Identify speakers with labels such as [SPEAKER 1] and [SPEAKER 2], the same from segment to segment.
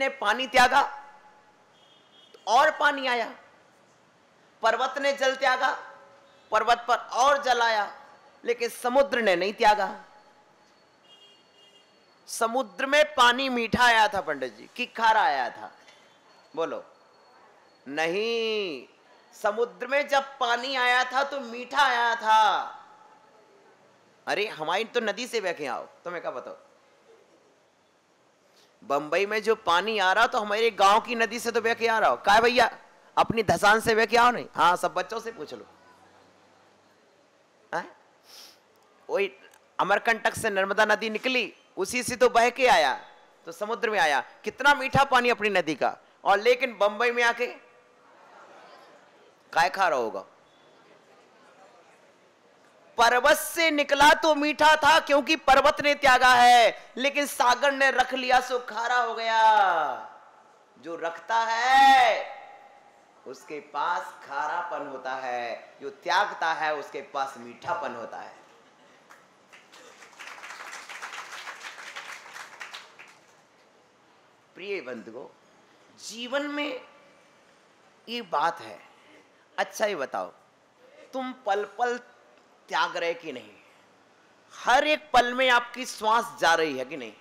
[SPEAKER 1] ने पानी त्यागा तो और पानी आया, पर्वत ने जल त्यागा, पर्वत पर और जल आया, लेकिन समुद्र ने नहीं त्यागा। समुद्र में पानी मीठा आया था पंडित जी कि खारा आया था? बोलो। नहीं, समुद्र में जब पानी आया था तो मीठा आया था। अरे हमारी तो नदी से बह के आओ, तुम्हें क्या बताओ। बंबई में जो पानी आ रहा तो हमारे गांव की नदी से तो बह के आ रहा हो। क्या भैया, अपनी धसान से बह के आओ नहीं? हाँ, सब बच्चों से पूछ लो। वही अमरकंटक से नर्मदा नदी निकली, उसी से तो बह के आया, तो समुद्र में आया। कितना मीठा पानी अपनी नदी का, और लेकिन बंबई में आके काय खा रहा होगा? पर्वत से निकला तो मीठा था क्योंकि पर्वत ने त्यागा है, लेकिन सागर ने रख लिया सो खारा हो गया। जो रखता है उसके पास खारापन होता है, जो त्यागता है उसके पास मीठापन होता है। प्रिय बंधुओं, जीवन में ये बात है। अच्छा ये बताओ, तुम पल पल त्याग रहे कि नहीं? हर एक पल में आपकी श्वास जा रही है कि नहीं?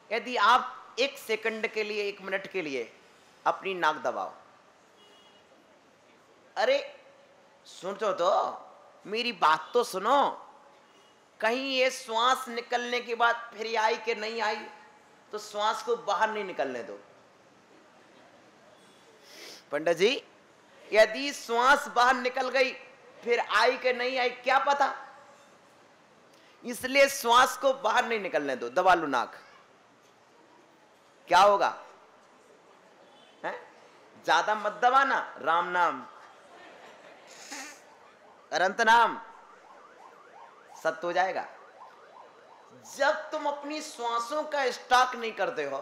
[SPEAKER 1] यदि आप एक सेकंड के लिए, एक मिनट के लिए अपनी नाक दबाओ, अरे सुनो तो, मेरी बात तो सुनो। कहीं ये श्वास निकलने के बाद फिर आई कि नहीं आई, तो श्वास को बाहर नहीं निकलने दो। पंडित जी, यदि श्वास बाहर निकल गई फिर आई कि नहीं आई क्या पता, इसलिए श्वास को बाहर नहीं निकलने दो। दबा लो नाक, क्या होगा? है? ज्यादा मत दबाना। राम नाम, अनंत नाम, सत्य हो जाएगा। जब तुम अपनी श्वासों का स्टॉक नहीं करते हो,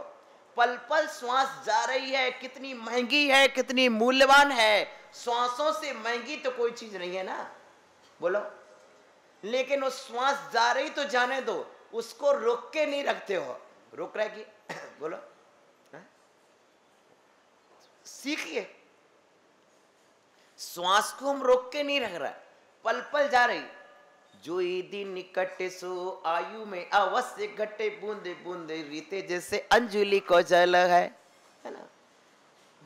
[SPEAKER 1] पल पल श्वास जा रही है, कितनी महंगी है, कितनी मूल्यवान है। श्वासों से महंगी तो कोई चीज नहीं है ना, बोलो। लेकिन वो श्वास जा रही तो जाने दो, उसको रोक के नहीं रखते हो। रोक रहे कि बोलो, सीखिए। श्वास को हम रोक के नहीं रख रहा, पल पल जा रही। जो ये दिन निकटे सो आयु में अवश्य घटे, बूंदे बूंदे रीते जैसे अंजुलि को जल है ना।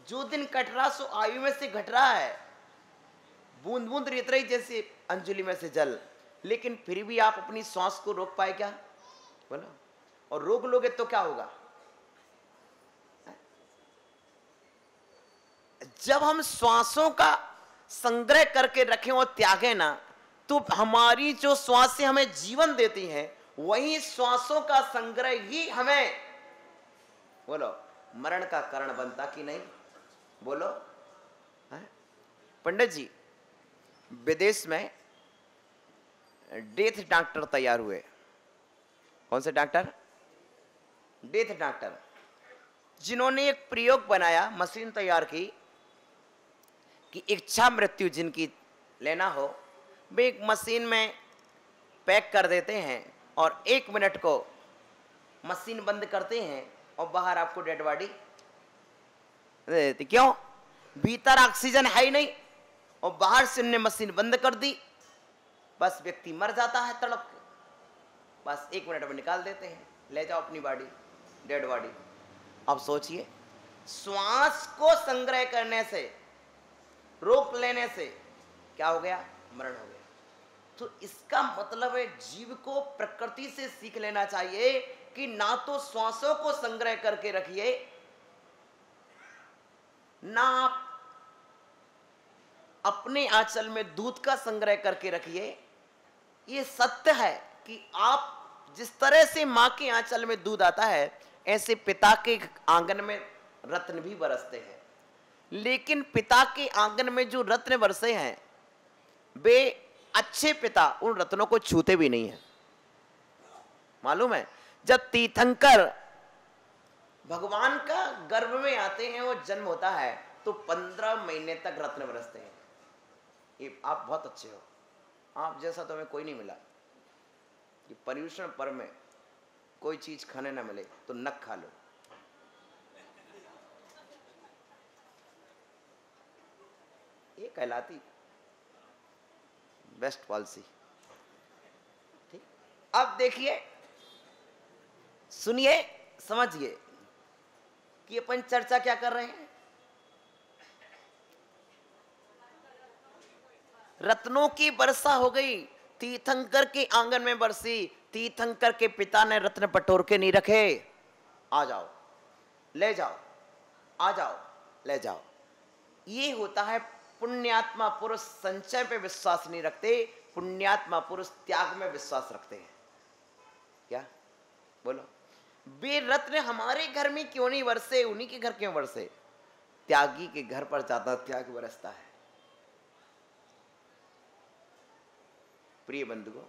[SPEAKER 1] जो दिन कट रहा सो आयु में से घट रहा है, बूंद बूंद रीत रही जैसे अंजुलि में से जल। लेकिन फिर भी आप अपनी श्वास को रोक पाए क्या? बोलो। और रोक लोगे तो क्या होगा? जब हम श्वासों का संग्रह करके रखें और त्यागे ना, तो हमारी जो श्वासें हमें जीवन देती हैं, वही श्वासों का संग्रह ही हमें, बोलो, मरण का कारण बनता कि नहीं? बोलो। पंडित जी, विदेश में डेथ डॉक्टर तैयार हुए। कौन से डॉक्टर? डेथ डॉक्टर, जिन्होंने एक प्रयोग बनाया, मशीन तैयार की कि इच्छा मृत्यु जिनकी लेना हो, वे एक मशीन में पैक कर देते हैं और 1 मिनट को मशीन बंद करते हैं और बाहर आपको डेड बॉडी दे देती। क्यों? भीतर ऑक्सीजन है ही नहीं, और बाहर से उन्होंने मशीन बंद कर दी, बस व्यक्ति मर जाता है तड़प के। बस 1 मिनट में निकाल देते हैं, ले जाओ अपनी बॉडी, डेड बॉडी। अब सोचिए, श्वास को संग्रह करने से, रोक लेने से क्या हो गया? मरण हो गया। तो इसका मतलब है जीव को प्रकृति से सीख लेना चाहिए कि ना तो श्वासों को संग्रह करके रखिए, ना आप अपने आंचल में दूध का संग्रह करके रखिए। ये सत्य है कि आप जिस तरह से मां के आंचल में दूध आता है, ऐसे पिता के आंगन में रत्न भी बरसते हैं। लेकिन पिता के आंगन में जो रत्न बरसे हैं, वे अच्छे पिता उन रत्नों को छूते भी नहीं है। मालूम है, जब तीर्थंकर भगवान का गर्भ में आते हैं, वो जन्म होता है, तो 15 महीने तक रत्न बरसते हैं। ये आप बहुत अच्छे हो, आप जैसा तो हमें कोई नहीं मिला। कि पर्यूषण पर्व में कोई चीज खाने ना मिले तो नक खा लो, कहलाती, बेस्ट पॉलिसी। ठीक, अब देखिए, सुनिए, समझिए कि अपन चर्चा क्या कर रहे हैं। रत्नों की वर्षा हो गई, तीर्थंकर के आंगन में बरसी, तीर्थंकर के पिता ने रत्न पटोर के नहीं रखे। आ जाओ, ले जाओ, आ जाओ, ले जाओ। ये होता है पुण्यात्मा पुरुष संचय पे विश्वास नहीं रखते, पुण्यात्मा पुरुष त्याग में विश्वास रखते हैं। क्या बोलो, वे रत्न हमारे घर में क्यों नहीं बरसे, उन्हीं के घर क्यों बरसे? त्यागी के घर पर ज्यादा त्याग बरसता है। प्रिय बंधुओं,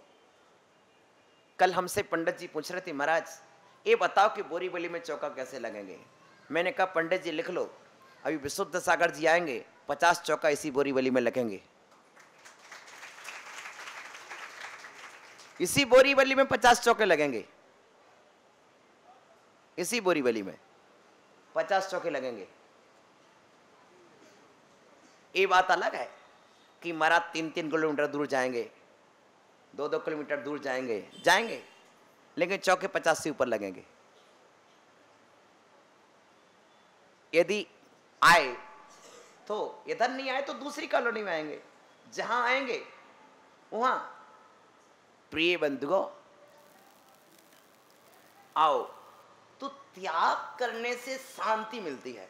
[SPEAKER 1] कल हमसे पंडित जी पूछ रहे थे, महाराज ये बताओ कि बोरीवली में चौका कैसे लगेंगे। मैंने कहा पंडित जी लिख लो, अभी विशुद्ध सागर जी आएंगे, 50 चौका इसी बोरीवली में लगेंगे। इसी बोरीवली में 50 चौके लगेंगे, इसी बोरीवली में 50 चौके लगेंगे। ये बात अलग है कि महाराज 3-3 किलोमीटर दूर जाएंगे, 2-2 किलोमीटर दूर जाएंगे, लेकिन चौके 50 से ऊपर लगेंगे। यदि आए तो इधर नहीं आए तो दूसरी कॉलोनी में आएंगे, जहां आएंगे वहां। प्रिय बंधुओं, आओ, तो त्याग करने से शांति मिलती है।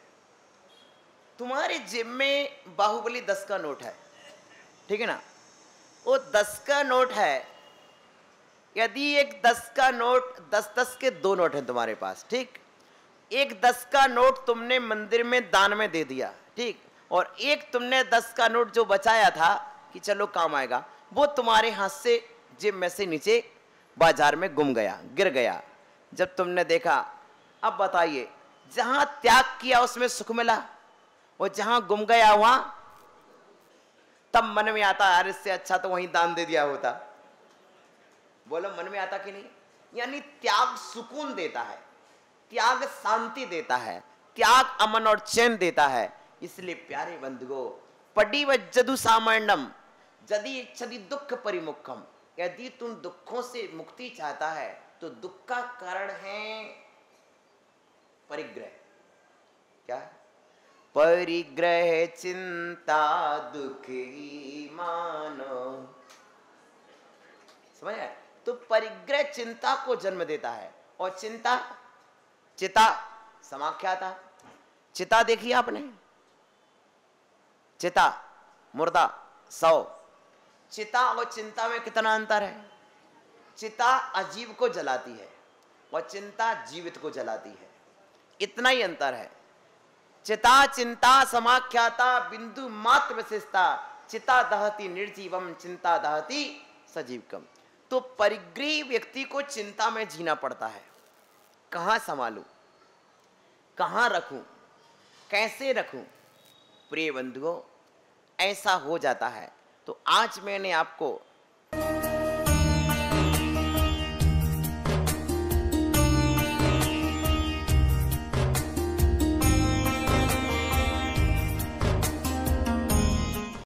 [SPEAKER 1] तुम्हारे जेब में बाहुबली 10 का नोट है, ठीक है ना, वो 10 का नोट है। यदि एक 10 का नोट, 10-10 के 2 नोट हैं तुम्हारे पास, ठीक, एक 10 का नोट तुमने मंदिर में दान में दे दिया, ठीक, और एक तुमने 10 का नोट जो बचाया था कि चलो काम आएगा, वो तुम्हारे हाथ से जेब में से नीचे बाजार में गुम गया, गिर गया। जब तुमने देखा, अब बताइए, जहां त्याग किया उसमें सुख मिला, और जहां गुम गया वहां, तब मन में आता यार इससे अच्छा तो वहीं दान दे दिया होता। बोलो मन में आता कि नहीं? यानी त्याग सुकून देता है, त्याग शांति देता है, त्याग अमन और चैन देता है। इसलिए प्यारे बंधुओं, पड़ी वज्जदु सामर्णम यदि इच्छति दुख परिमुखम, यदि तुम दुखों से मुक्ति चाहता है तो दुख का कारण है परिग्रह। क्या है? परिग्रह चिंता दुख ही मानो। समझ आए? तो परिग्रह चिंता को जन्म देता है, और चिंता, चिता समाख्याता। चिता देखी आपने? चिता मुर्दा, सौ। चिता और चिंता में कितना अंतर है? चिता अजीव को जलाती है और चिंता जीवित को जलाती है, इतना ही अंतर है। चिता चिंता समाख्याता बिंदु मात्र विशेषता, चिता दहती निर्जीवम चिंता दहती सजीवकम। तो परिग्रही व्यक्ति को चिंता में जीना पड़ता है। कहां संभालूं, कहां रखूं, कैसे रखूं? प्रिय बंधुओं, ऐसा हो जाता है। तो आज मैंने आपको